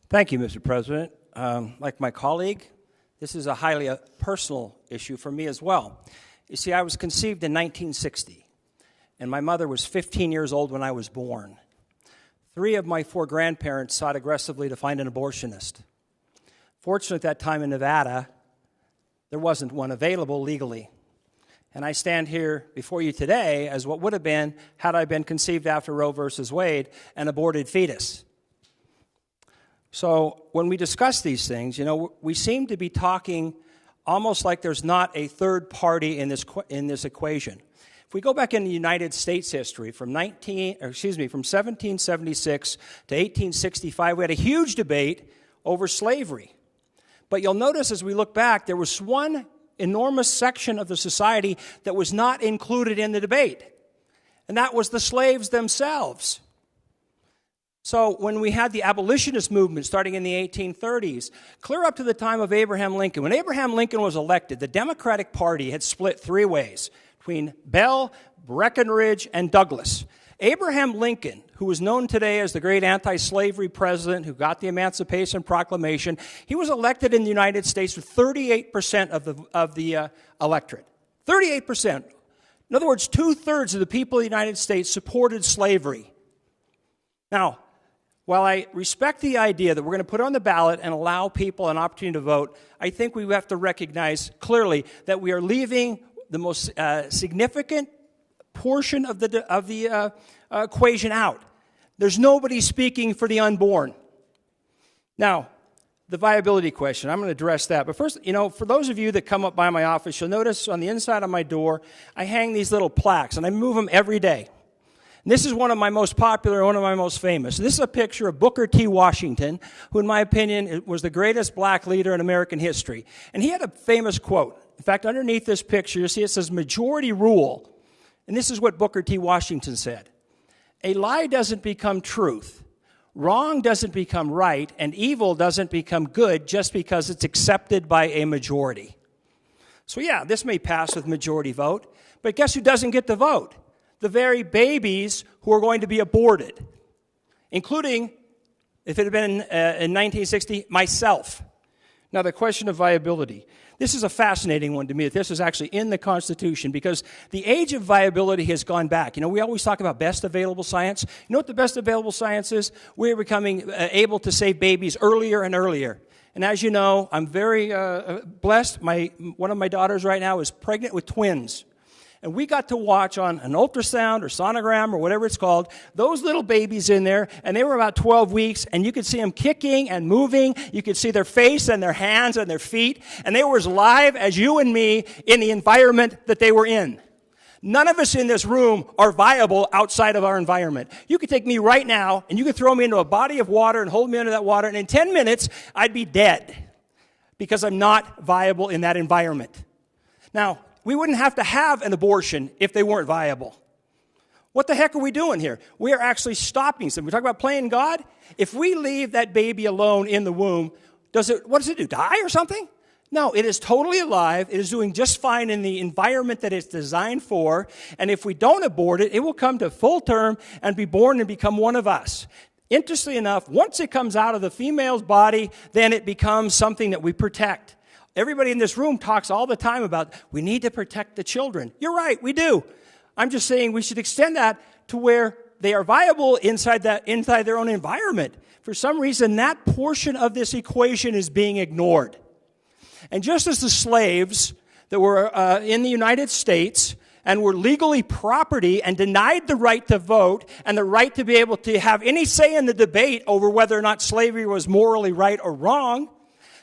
Thank you, Mr. President. Like my colleague, this is a highly personal issue for me as well. You see, I was conceived in 1960, and my mother was 15 years old when I was born. 3 of my 4 grandparents sought aggressively to find an abortionist. Fortunately, at that time in Nevada, there wasn't one available legally. And I stand here before you today as what would have been, had I been conceived after Roe versus Wade, an aborted fetus. So when we discuss these things, we seem to be talking almost like there's not a third party in this equation. If we go back in the United States history from 1776 to 1865, we had a huge debate over slavery. But you'll notice as we look back, there was one enormous section of the society that was not included in the debate, and that was the slaves themselves. So when we had the abolitionist movement starting in the 1830s, clear up to the time of Abraham Lincoln, when Abraham Lincoln was elected, the Democratic Party had split 3 ways, between Bell, Breckinridge, and Douglas. Abraham Lincoln, who is known today as the great anti-slavery president who got the Emancipation Proclamation, he was elected in the United States with 38% of the electorate. 38%. In other words, 2/3 of the people of the United States supported slavery. Now, while I respect the idea that we're going to put it on the ballot and allow people an opportunity to vote, I think we have to recognize clearly that we are leaving the most significant portion of the equation out. There's nobody speaking for the unborn. Now, the viability question, I'm going to address that. But first, for those of you that come up by my office, you'll notice on the inside of my door, I hang these little plaques, and I move them every day. And this is one of my most popular, one of my most famous. This is a picture of Booker T. Washington, who, in my opinion, was the greatest black leader in American history. And he had a famous quote. In fact, underneath this picture, you see it says, "Majority rule." And this is what Booker T. Washington said. "A lie doesn't become truth. Wrong doesn't become right, and evil doesn't become good just because it's accepted by a majority." So yeah, this may pass with majority vote, but guess who doesn't get the vote? The very babies who are going to be aborted, including, if it had been in 1960, myself. Now, the question of viability. This is a fascinating one to me. This is actually in the Constitution because the age of viability has gone back. We always talk about best available science. You know what the best available science is? We're becoming able to save babies earlier and earlier. And as you know, I'm very blessed. One of my daughters right now is pregnant with twins. And we got to watch on an ultrasound or sonogram or whatever it's called, those little babies in there, and they were about 12 weeks, and you could see them kicking and moving. You could see their face and their hands and their feet, and they were as live as you and me in the environment that they were in. None of us in this room are viable outside of our environment. You could take me right now, and you could throw me into a body of water and hold me under that water, and in 10 minutes, I'd be dead because I'm not viable in that environment. Now, we wouldn't have to have an abortion if they weren't viable. What the heck are we doing here? We are actually stopping something. We talk about playing God. If we leave that baby alone in the womb, what does it do, die or something? No, it is totally alive. It is doing just fine in the environment that it's designed for. And if we don't abort it, it will come to full term and be born and become one of us. Interestingly enough, once it comes out of the female's body, then it becomes something that we protect. Everybody in this room talks all the time about we need to protect the children. You're right, we do. I'm just saying we should extend that to where they are viable inside their own environment. For some reason, that portion of this equation is being ignored. And just as the slaves that were in the United States and were legally property and denied the right to vote and the right to be able to have any say in the debate over whether or not slavery was morally right or wrong,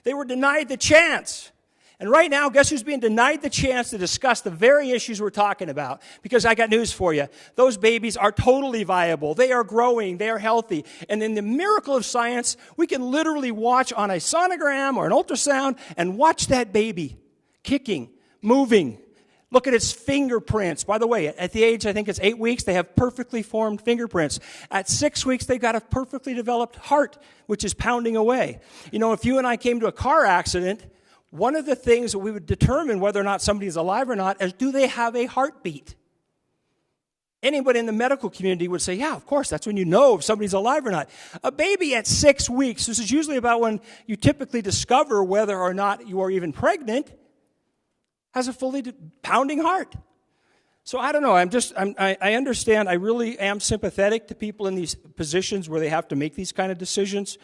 they were denied the chance. And right now, guess who's being denied the chance to discuss the very issues we're talking about? Because I got news for you. Those babies are totally viable. They are growing. They are healthy. And in the miracle of science, we can literally watch on a sonogram or an ultrasound and watch that baby kicking, moving. Look at its fingerprints. By the way, at the age, I think it's 8 weeks, they have perfectly formed fingerprints. At 6 weeks, they've got a perfectly developed heart, which is pounding away. If you and I came to a car accident, one of the things that we would determine whether or not somebody is alive or not is, do they have a heartbeat? Anybody in the medical community would say, yeah, of course, that's when you know if somebody's alive or not. A baby at 6 weeks, this is usually about when you typically discover whether or not you are even pregnant, has a fully pounding heart. So I don't know, I understand, I really am sympathetic to people in these positions where they have to make these kind of decisions,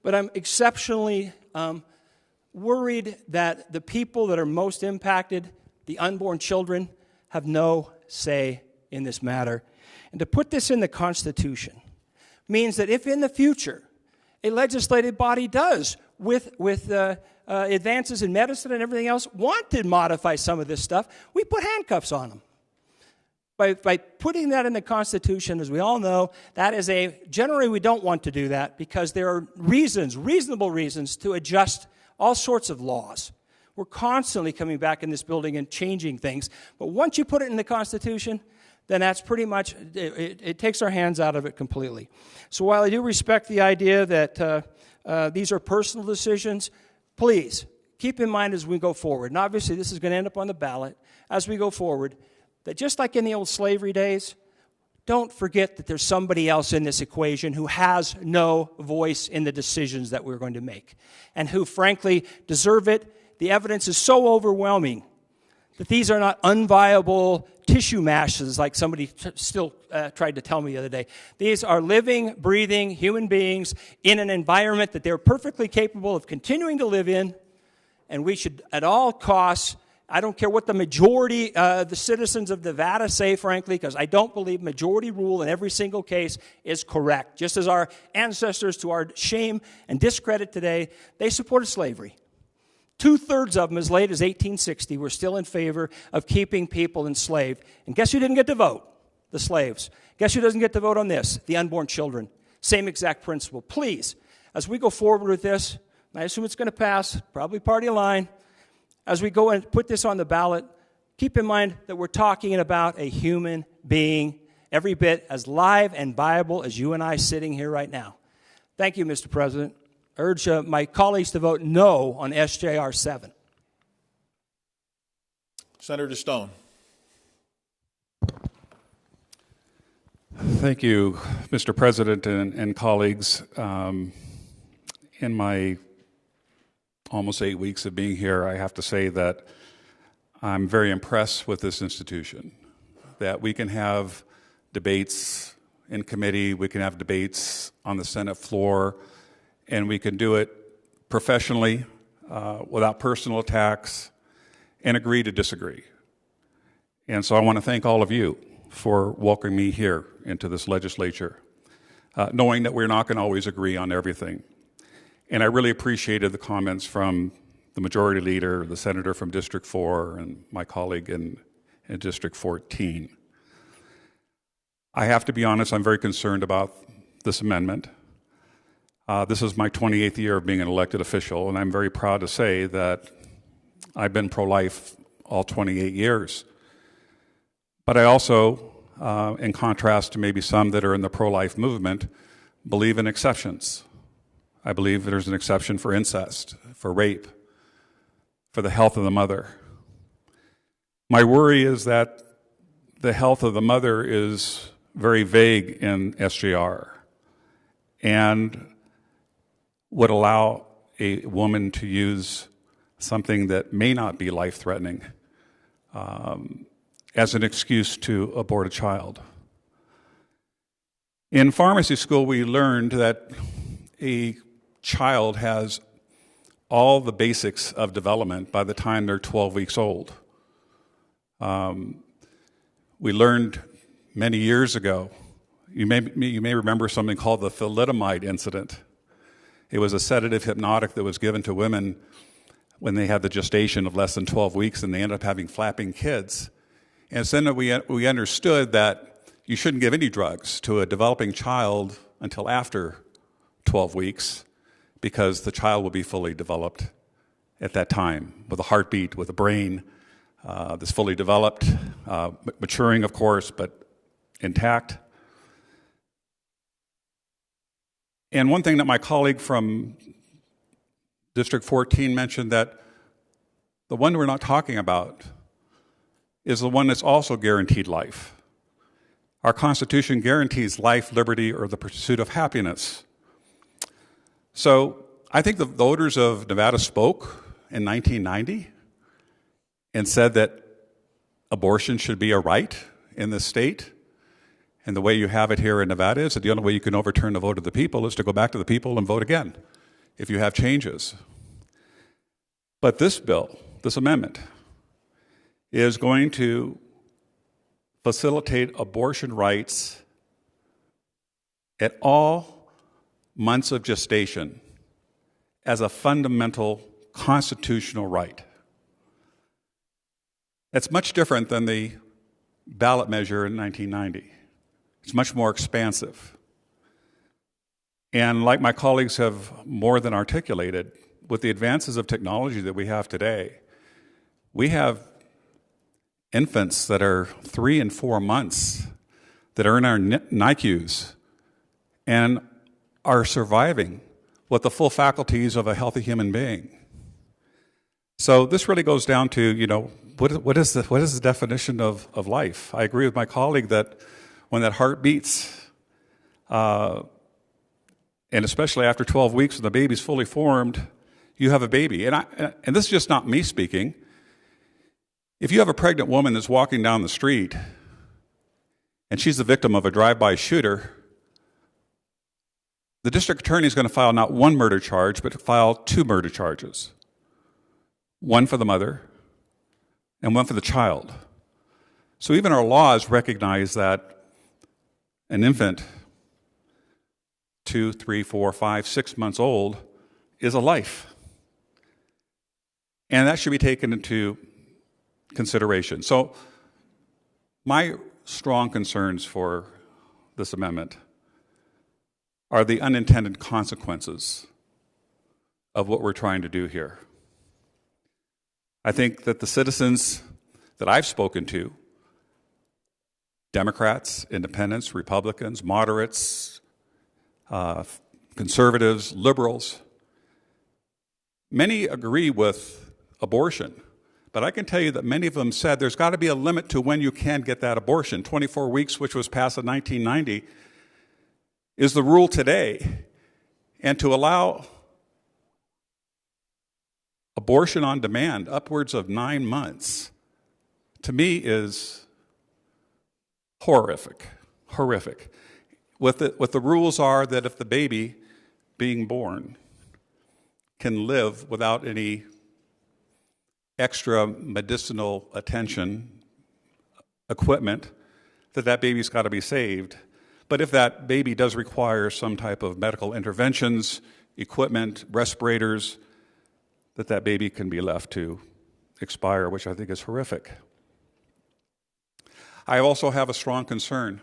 but I'm exceptionally worried that the people that are most impacted, the unborn children, have no say in this matter. And to put this in the Constitution means that if in the future a legislative body does, with advances in medicine and everything else, want to modify some of this stuff, we put handcuffs on them. By putting that in the Constitution, as we all know, that is generally we don't want to do that because there are reasonable reasons to adjust all sorts of laws. We're constantly coming back in this building and changing things. But once you put it in the Constitution, then that's pretty much, it takes our hands out of it completely. So while I do respect the idea that these are personal decisions, please keep in mind as we go forward, and obviously this is going to end up on the ballot, as we go forward, that just like in the old slavery days, don't forget that there's somebody else in this equation who has no voice in the decisions that we're going to make, and who frankly deserve it. The evidence is so overwhelming that these are not unviable tissue mashes like somebody still tried to tell me the other day. These are living, breathing human beings in an environment that they're perfectly capable of continuing to live in, and we should at all costs, I don't care what the majority, the citizens of Nevada say, frankly, because I don't believe majority rule in every single case is correct. Just as our ancestors, to our shame and discredit today, they supported slavery. 2/3 of them, as late as 1860, were still in favor of keeping people enslaved. And guess who didn't get to vote? The slaves. Guess who doesn't get to vote on this? The unborn children. Same exact principle. Please, as we go forward with this, I assume it's going to pass, probably party line. As we go and put this on the ballot, keep in mind that we're talking about a human being every bit as live and viable as you and I sitting here right now. Thank you, Mr. President. I urge my colleagues to vote no on SJR7. Senator Stone. Thank you, Mr. President and colleagues. In my almost 8 weeks of being here, I have to say that I'm very impressed with this institution, that we can have debates in committee, we can have debates on the Senate floor, and we can do it professionally, without personal attacks, and agree to disagree. And so I want to thank all of you for welcoming me here into this legislature, knowing that we're not going to always agree on everything. And I really appreciated the comments from the majority leader, the senator from District 4, and my colleague in District 14. I have to be honest, I'm very concerned about this amendment. This is my 28th year of being an elected official, and I'm very proud to say that I've been pro-life all 28 years. But I also, in contrast to maybe some that are in the pro-life movement, believe in exceptions. I believe there's an exception for incest, for rape, for the health of the mother. My worry is that the health of the mother is very vague in SJR and would allow a woman to use something that may not be life-threatening as an excuse to abort a child. In pharmacy school, we learned that a child has all the basics of development by the time they're 12 weeks old. We learned many years ago, you may remember something called the thalidomide incident. It was a sedative hypnotic that was given to women when they had the gestation of less than 12 weeks and they ended up having flapping kids. And so then we understood that you shouldn't give any drugs to a developing child until after 12 weeks because the child will be fully developed at that time with a heartbeat, with a brain that's fully developed, maturing, of course, but intact. And one thing that my colleague from District 14 mentioned, that the one we're not talking about is the one that's also guaranteed life. Our Constitution guarantees life, liberty, or the pursuit of happiness. So I think the voters of Nevada spoke in 1990 and said that abortion should be a right in this state. And the way you have it here in Nevada is that the only way you can overturn the vote of the people is to go back to the people and vote again if you have changes. But this bill, this amendment, is going to facilitate abortion rights at all months of gestation as a fundamental constitutional right. It's much different than the ballot measure in 1990. It's much more expansive. And like my colleagues have more than articulated, with the advances of technology that we have today, we have infants that are 3 and 4 months that are in our NICUs and are surviving with the full faculties of a healthy human being. So this really goes down to, what is the definition of life? I agree with my colleague that when that heart beats, and especially after 12 weeks when the baby's fully formed, you have a baby. And this is just not me speaking. If you have a pregnant woman that's walking down the street and she's the victim of a drive-by shooter, the district attorney is going to file not one murder charge, but file 2 murder charges. One for the mother and one for the child. So even our laws recognize that an infant 2, 3, 4, 5, 6 months old is a life. And that should be taken into consideration. So my strong concerns for this amendment are the unintended consequences of what we're trying to do here. I think that the citizens that I've spoken to, Democrats, independents, Republicans, moderates, conservatives, liberals, many agree with abortion. But I can tell you that many of them said there's got to be a limit to when you can get that abortion. 24 weeks, which was passed in 1990, is the rule today. And to allow abortion on demand upwards of 9 months, to me is horrific. What the rules are that if the baby being born can live without any extra medicinal attention, equipment, that baby's got to be saved. But if that baby does require some type of medical interventions, equipment, respirators, that baby can be left to expire, which I think is horrific. I also have a strong concern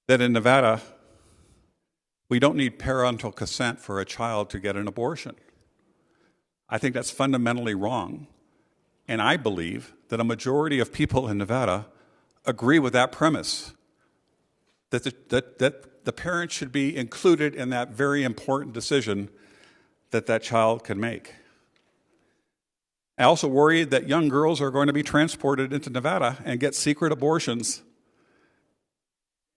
that in Nevada, we don't need parental consent for a child to get an abortion. I think that's fundamentally wrong. And I believe that a majority of people in Nevada agree with that premise, that the parent should be included in that very important decision that child can make. I also worry that young girls are going to be transported into Nevada and get secret abortions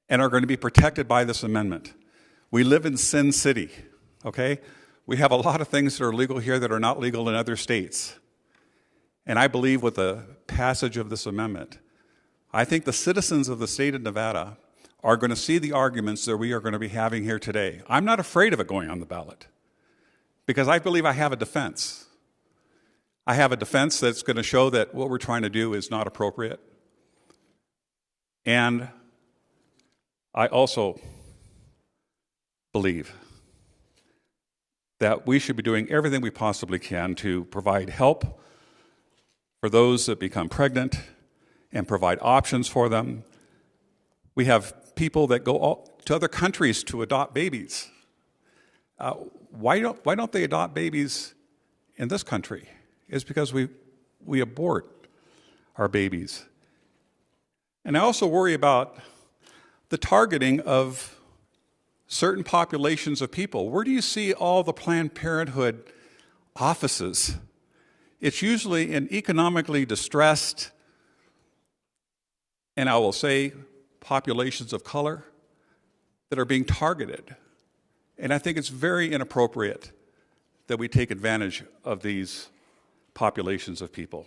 and are going to be protected by this amendment. We live in Sin City, okay? We have a lot of things that are legal here that are not legal in other states. And I believe with the passage of this amendment, I think the citizens of the state of Nevada are going to see the arguments that we are going to be having here today. I'm not afraid of it going on the ballot because I believe I have a defense. I have a defense that's going to show that what we're trying to do is not appropriate. And I also believe that we should be doing everything we possibly can to provide help for those that become pregnant and provide options for them. We have people that go to other countries to adopt babies. Why don't they adopt babies in this country? It's because we abort our babies. And I also worry about the targeting of certain populations of people. Where do you see all the Planned Parenthood offices? It's usually in economically distressed, and I will say populations of color that are being targeted. And I think it's very inappropriate that we take advantage of these populations of people.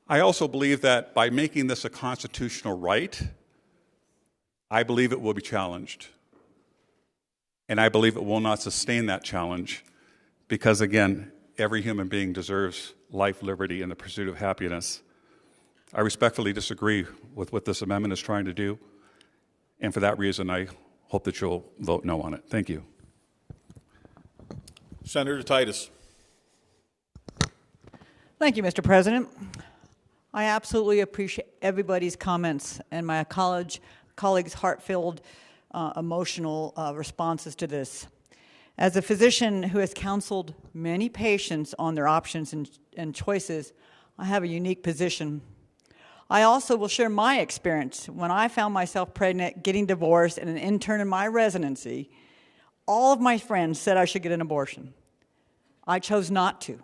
I also believe that by making this a constitutional right, I believe it will be challenged. And I believe it will not sustain that challenge because, again, every human being deserves life, liberty, and the pursuit of happiness. I respectfully disagree with what this amendment is trying to do, and for that reason, I hope that you'll vote no on it. Thank you. Senator Titus. Thank you, Mr. President. I absolutely appreciate everybody's comments and my colleagues' heart-filled, emotional responses to this. As a physician who has counseled many patients on their options and choices, I have a unique position. I also will share my experience. When I found myself pregnant, getting divorced, and an intern in my residency, all of my friends said I should get an abortion. I chose not to.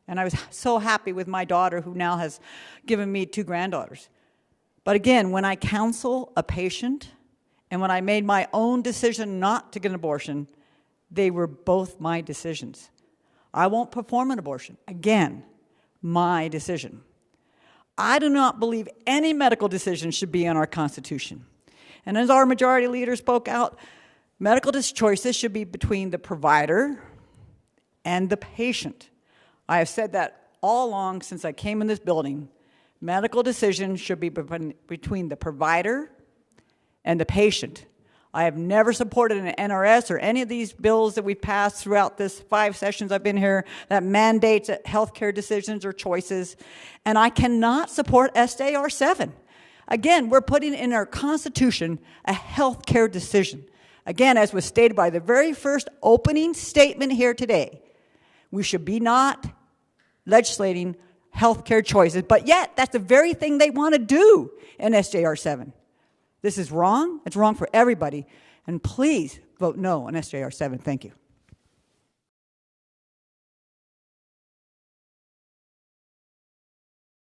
And I was so happy with my daughter, who now has given me 2 granddaughters. But again, when I counsel a patient and when I made my own decision not to get an abortion, they were both my decisions. I won't perform an abortion. Again, my decision. I do not believe any medical decision should be in our Constitution. And as our majority leader spoke out, medical choices should be between the provider and the patient. I have said that all along since I came in this building. Medical decisions should be between the provider and the patient. I have never supported an NRS or any of these bills that we've passed throughout this 5 sessions I've been here that mandates healthcare decisions or choices. And I cannot support SJR7. Again, we're putting in our Constitution a healthcare decision. Again, as was stated by the very first opening statement here today, we should be not legislating healthcare choices, but yet that's the very thing they want to do in SJR7. This is wrong. It's wrong for everybody. And please vote no on SJR7. Thank you.